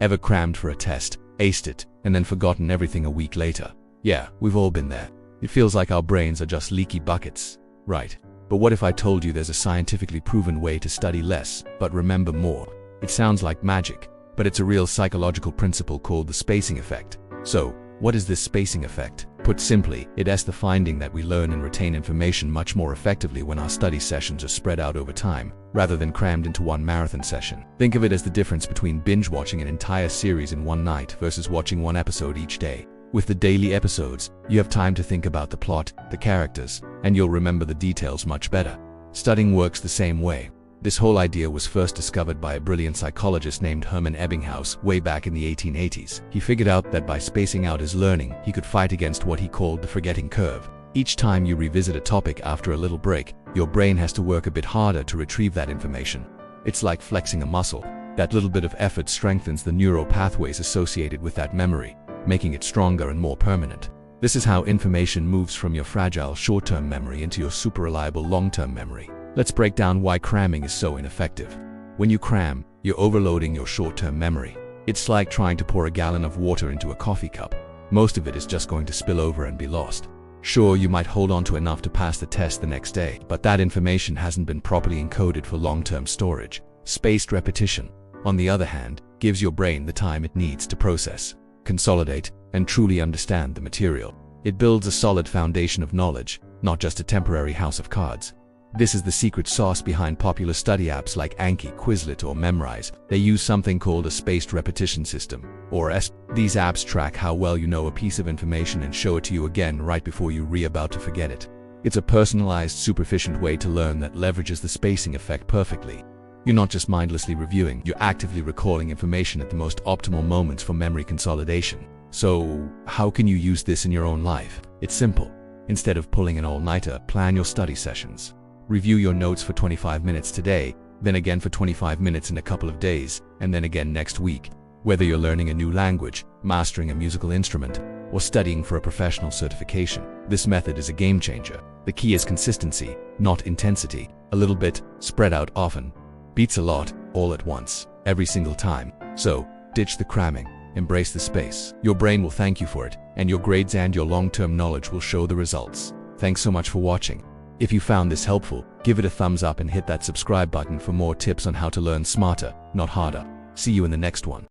Ever crammed for a test, aced it, and then forgotten everything a week later? Yeah, we've all been there. It feels like our brains are just leaky buckets. Right. But what if I told you there's a scientifically proven way to study less, but remember more? It sounds like magic, but it's a real psychological principle called the spacing effect. So, what is this spacing effect? Put simply, it's the finding that we learn and retain information much more effectively when our study sessions are spread out over time, rather than crammed into one marathon session. Think of it as the difference between binge-watching an entire series in one night versus watching one episode each day. With the daily episodes, you have time to think about the plot, the characters, and you'll remember the details much better. Studying works the same way. This whole idea was first discovered by a brilliant psychologist named Hermann Ebbinghaus way back in the 1880s. He figured out that by spacing out his learning, he could fight against what he called the forgetting curve. Each time you revisit a topic after a little break, your brain has to work a bit harder to retrieve that information. It's like flexing a muscle. That little bit of effort strengthens the neural pathways associated with that memory, making it stronger and more permanent. This is how information moves from your fragile short-term memory into your super reliable long-term memory. Let's break down why cramming is so ineffective. When you cram, you're overloading your short-term memory. It's like trying to pour a gallon of water into a coffee cup. Most of it is just going to spill over and be lost. Sure, you might hold on to enough to pass the test the next day, but that information hasn't been properly encoded for long-term storage. Spaced repetition, on the other hand, gives your brain the time it needs to process, consolidate, and truly understand the material. It builds a solid foundation of knowledge, not just a temporary house of cards. This is the secret sauce behind popular study apps like Anki, Quizlet, or Memrise. They use something called a spaced repetition system, or SRS. These apps track how well you know a piece of information and show it to you again right before you're about to forget it. It's a personalized, super efficient way to learn that leverages the spacing effect perfectly. You're not just mindlessly reviewing, you're actively recalling information at the most optimal moments for memory consolidation. So, how can you use this in your own life? It's simple. Instead of pulling an all-nighter, plan your study sessions. Review your notes for 25 minutes today, then again for 25 minutes in a couple of days, and then again next week. Whether you're learning a new language, mastering a musical instrument, or studying for a professional certification, this method is a game changer. The key is consistency, not intensity. A little bit, spread out often, beats a lot, all at once, every single time. So, ditch the cramming, embrace the space. Your brain will thank you for it, and your grades and your long-term knowledge will show the results. Thanks so much for watching. If you found this helpful, give it a thumbs up and hit that subscribe button for more tips on how to learn smarter, not harder. See you in the next one.